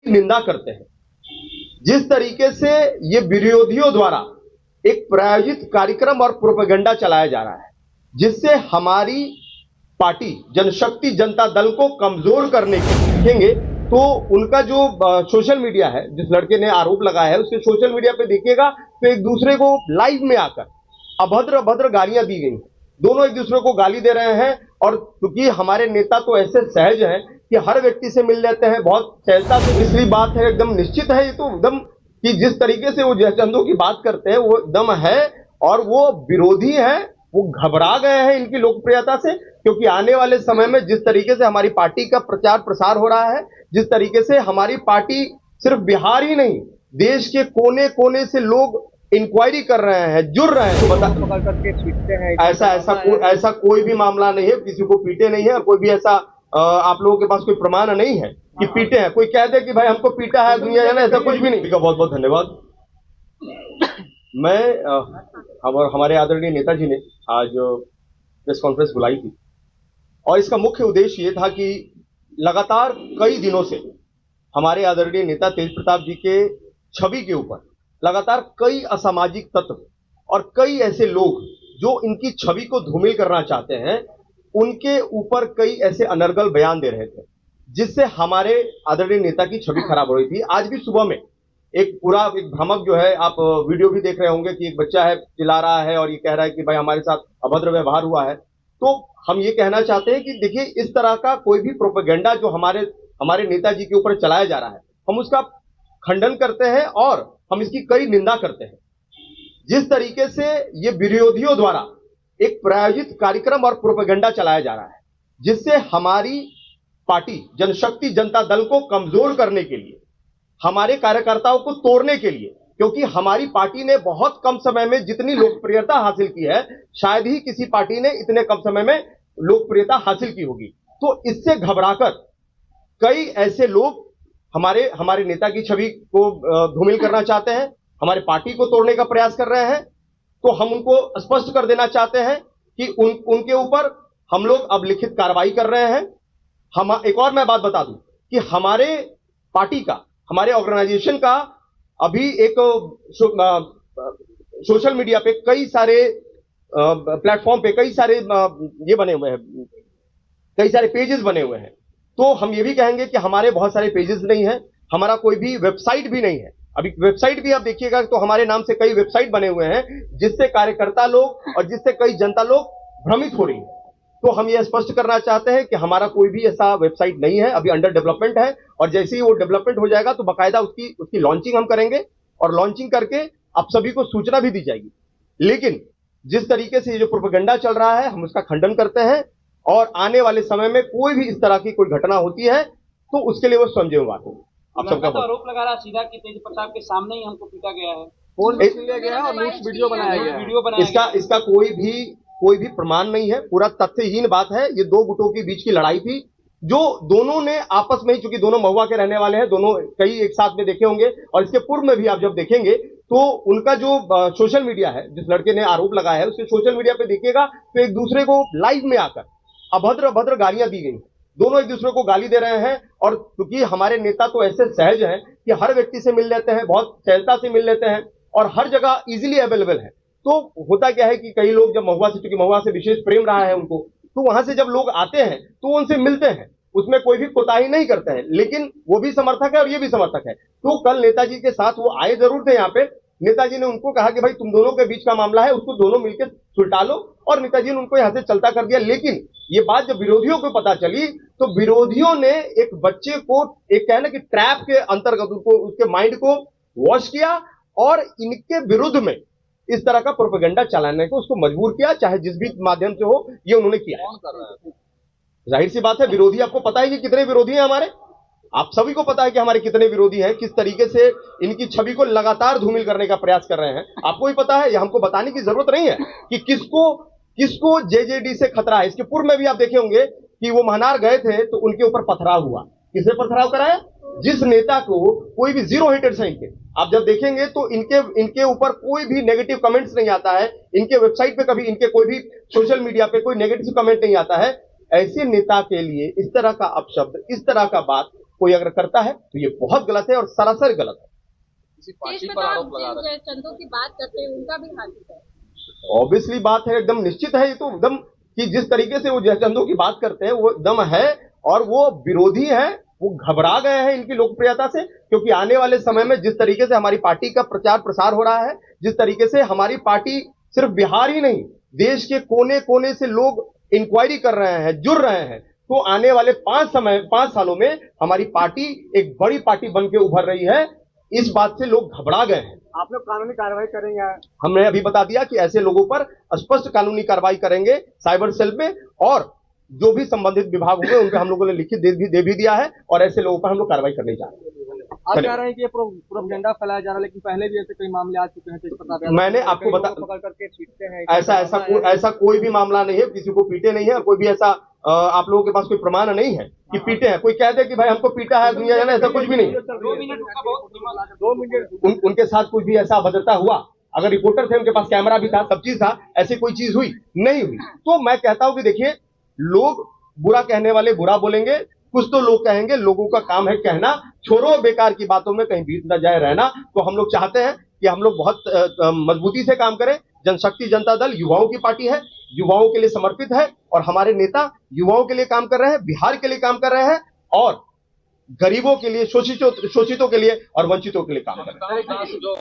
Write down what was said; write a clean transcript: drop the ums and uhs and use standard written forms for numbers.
निंदा करते हैं। जिस तरीके से ये विरोधियों द्वारा एक प्रायोजित कार्यक्रम और प्रोपेगेंडा चलाया जा रहा है, जिससे हमारी पार्टी जनशक्ति जनता दल को कमजोर करने के लिए देखेंगे तो उनका जो सोशल मीडिया है, जिस लड़के ने आरोप लगाया है, उसके सोशल मीडिया पे देखिएगा तो एक दूसरे को लाइव में आकर अभद्र अभद्र गालियां दी गई। दोनों एक दूसरे को गाली दे रहे हैं और क्योंकि हमारे नेता तो ऐसे सहज हैं कि हर व्यक्ति से मिल लेते हैं, बहुत सहजता से। इसलिए बात है एकदम निश्चित है, ये तो एकदम कि जिस तरीके से वो जयचंदों की बात करते हैं वो एकदम है। और वो विरोधी हैं, वो घबरा गए हैं इनकी लोकप्रियता से, क्योंकि आने वाले समय में जिस तरीके से हमारी पार्टी का प्रचार प्रसार हो रहा है, जिस तरीके से हमारी पार्टी सिर्फ बिहार ही नहीं देश के कोने कोने से लोग इंक्वायरी कर रहे हैं, जुड़ रहे हैं, तो पकड़ करके पीटते हैं। ऐसा कोई भी मामला नहीं है, किसी को पीटे नहीं है और कोई भी ऐसा आप लोगों के पास कोई प्रमाण नहीं है कि पीटे हैं। कोई कह दे कि भाई हमको पीटा है दुनिया जाने, ऐसा कुछ भी नहीं। बहुत बहुत धन्यवाद। मैं हमारे आदरणीय नेताजी ने आज प्रेस कॉन्फ्रेंस बुलाई थी और इसका मुख्य उद्देश्य ये था कि लगातार कई दिनों से हमारे आदरणीय नेता तेज प्रताप जी के छवि के ऊपर लगातार कई असामाजिक तत्व और कई ऐसे लोग जो इनकी छवि को धूमिल करना चाहते हैं, उनके ऊपर कई ऐसे अनर्गल बयान दे रहे थे, जिससे हमारे आदरणीय नेता की छवि खराब हो रही थी। आज भी सुबह में एक भ्रामक जो है, आप वीडियो भी देख रहे होंगे कि एक बच्चा है चिल्ला रहा है और ये कह रहा है कि भाई हमारे साथ अभद्र व्यवहार हुआ है। तो हम ये कहना चाहते हैं कि देखिए, इस तरह का कोई भी प्रोपेगेंडा जो हमारे नेताजी के ऊपर चलाया जा रहा है, हम उसका खंडन करते हैं और हम इसकी कड़ी निंदा करते हैं। जिस तरीके से ये विरोधियों द्वारा एक प्रायोजित कार्यक्रम और प्रोपेगेंडा चलाया जा रहा है, जिससे हमारी पार्टी जनशक्ति जनता दल को कमजोर करने के लिए, हमारे कार्यकर्ताओं को तोड़ने के लिए, क्योंकि हमारी पार्टी ने बहुत कम समय में जितनी लोकप्रियता हासिल की है, शायद ही किसी पार्टी ने इतने कम समय में लोकप्रियता हासिल की होगी। तो इससे घबराकर कई ऐसे लोग हमारे नेता की छवि को धूमिल करना चाहते हैं, हमारे पार्टी को तोड़ने का प्रयास कर रहे हैं। तो हम उनको स्पष्ट कर देना चाहते हैं कि उनके ऊपर हम लोग अब लिखित कार्रवाई कर रहे हैं। एक और मैं बात बता दूं कि हमारे पार्टी का, हमारे ऑर्गेनाइजेशन का अभी एक सोशल मीडिया पे कई सारे प्लेटफॉर्म पे कई सारे ये बने हुए हैं, कई सारे पेजेस बने हुए हैं। तो हम ये भी कहेंगे कि हमारे बहुत सारे पेजेस नहीं है, हमारा कोई भी वेबसाइट भी नहीं है। अभी वेबसाइट भी आप देखिएगा तो हमारे नाम से कई वेबसाइट बने हुए हैं, जिससे कार्यकर्ता लोग और जिससे कई जनता लोग भ्रमित हो रही है। तो हम ये स्पष्ट करना चाहते हैं कि हमारा कोई भी ऐसा वेबसाइट नहीं है, अभी अंडर डेवलपमेंट है और जैसे ही वो डेवलपमेंट हो जाएगा तो बाकायदा उसकी लॉन्चिंग हम करेंगे और लॉन्चिंग करके आप सभी को सूचना भी दी जाएगी। लेकिन जिस तरीके से ये जो प्रोपेगेंडा चल रहा है, हम उसका खंडन करते हैं और आने वाले समय में कोई भी इस तरह की कोई घटना होती है तो उसके लिए वो स्वयं जिम्मेदार होंगे। आप सबका तो आरोप लगा रहा सीधा कि तेज प्रताप के सामने ही हमको पीटा गया है, फोन भी लिया गया है और वीडियो बनाया गया। इसका कोई भी प्रमाण नहीं है, पूरा तथ्यहीन बात है। ये दो गुटों के बीच की लड़ाई थी, जो दोनों ने आपस में ही, चूंकि दोनों महुआ के रहने वाले हैं, दोनों कई एक साथ में देखे होंगे और इसके पूर्व में भी आप जब देखेंगे तो उनका जो सोशल मीडिया है, जिस लड़के ने आरोप लगाया है, उसके सोशल मीडिया पे देखिएगा तो एक दूसरे को लाइव में आकर अभद्र अभद्र गालियां दी गई। दोनों एक दूसरे को गाली दे रहे हैं और क्योंकि हमारे नेता तो ऐसे सहज हैं कि हर व्यक्ति से मिल लेते हैं, बहुत सहजता से मिल लेते हैं और हर जगह इजीली अवेलेबल है। तो होता क्या है कि कई लोग जब महुआ से, चूंकि महुआ से विशेष प्रेम रहा है उनको, तो वहां से जब लोग आते हैं तो उनसे मिलते हैं, उसमें कोई भी कोताही नहीं करते हैं। लेकिन वो भी समर्थक है और ये भी समर्थक है। तो कल नेताजी के साथ वो आए जरूर थे यहाँ पे, नेताजी ने उनको कहा कि भाई तुम दोनों के बीच का मामला है, उसको दोनों मिलकर सुलटा लो, और नेताजी ने उनको यहाँ से चलता कर दिया। लेकिन ये बात जब विरोधियों को पता चली तो विरोधियों ने एक बच्चे को, एक कहना कि ट्रैप के अंतर्गत उसके माइंड को वॉश किया और इनके विरुद्ध में इस तरह का प्रोपेगेंडा चलाने को उसको मजबूर किया, चाहे जिस भी माध्यम से हो, ये उन्होंने किया। कौन कर रहा है? जाहिर सी बात है, विरोधी, आपको पता है कि कितने विरोधी हैं हमारे, आप सभी को पता है कि हमारे कितने विरोधी हैं, किस तरीके से इनकी छवि को लगातार धूमिल करने का प्रयास कर रहे हैं। आपको भी पता है, ये हमको बताने की जरूरत नहीं है कि किसको जेजेडी से खतरा है। इसके पूर्व में भी आप देखे होंगे कि वो महनार गए थे तो उनके ऊपर पथराव हुआ। किसने पथराव कराया? जिस नेता को कोई भी जीरो हेटर्स हैं इनके, आप जब देखेंगे तो इनके ऊपर कोई भी नेगेटिव कमेंट्स नहीं आता है, इनके वेबसाइट पे कभी, इनके कोई भी सोशल मीडिया पे कोई नेगेटिव कमेंट नहीं आता है। ऐसे नेता के लिए इस तरह का अपशब्द, इस तरह का बात कोई अगर करता है तो ये बहुत गलत है और सरासर गलत है। किसी पार्टी पर आरोप लगा रहे हैं। चंदों की बात करते हैं उनका भी हाथ है। ऑब्वियसली बात है, एकदम निश्चित है ये तो एकदम, कि जिस तरीके से वो जयचंदों की बात करते हैं वो एकदम है, और वो विरोधी है, वो घबरा गए हैं इनकी लोकप्रियता से, क्योंकि आने वाले समय में जिस तरीके से हमारी पार्टी का प्रचार प्रसार हो रहा है, जिस तरीके से हमारी पार्टी सिर्फ बिहार ही नहीं देश के कोने कोने से लोग इंक्वायरी कर रहे हैं, जुड़ रहे हैं, तो आने वाले 5 सालों में हमारी पार्टी एक बड़ी पार्टी बन के उभर रही है। इस बात से लोग घबरा गए हैं। आप लोग कानूनी कार्रवाई करेंगे? हमने अभी बता दिया कि ऐसे लोगों पर स्पष्ट कानूनी कार्रवाई करेंगे साइबर सेल में, और जो भी संबंधित विभाग होंगे उनके हम लोगों ने लिखित दे भी दिया है, और ऐसे लोगों पर हम लोग कार्रवाई करने जा रहे हैं। आप कह रहे हैं कि ये प्रोपेगेंडा फैलाया जा रहा है, लेकिन पहले भी ऐसे कई मामले आ चुके हैं तेज प्रताप। मैंने आपको पकड़ करके पीटते हैं, ऐसा कोई भी मामला नहीं है, किसी को पीटे नहीं है, और कोई भी ऐसा आप लोगों के पास कोई प्रमाण नहीं है कि पीटे हैं। कोई कह दे कि भाई हमको पीटा है दुनिया जाने, ऐसा कुछ भी नहीं। 2 मिनट उनके साथ कुछ भी ऐसा अभद्रता हुआ, अगर रिपोर्टर थे, उनके पास कैमरा भी था, सब चीज था, ऐसी कोई चीज हुई नहीं हुई। तो मैं कहता हूं कि देखिए, लोग बुरा कहने वाले बुरा बोलेंगे, कुछ तो लोग कहेंगे, लोगों का काम है कहना, छोड़ो बेकार की बातों में कहीं बीत न जाए रहना। तो हम लोग चाहते हैं कि हम लोग बहुत मजबूती से काम करें। जनशक्ति जनता दल युवाओं की पार्टी है, युवाओं के लिए समर्पित है, और हमारे नेता युवाओं के लिए काम कर रहे हैं, बिहार के लिए काम कर रहे हैं, और गरीबों के लिए, शोषितों के लिए और वंचितों के लिए काम कर रहे हैं।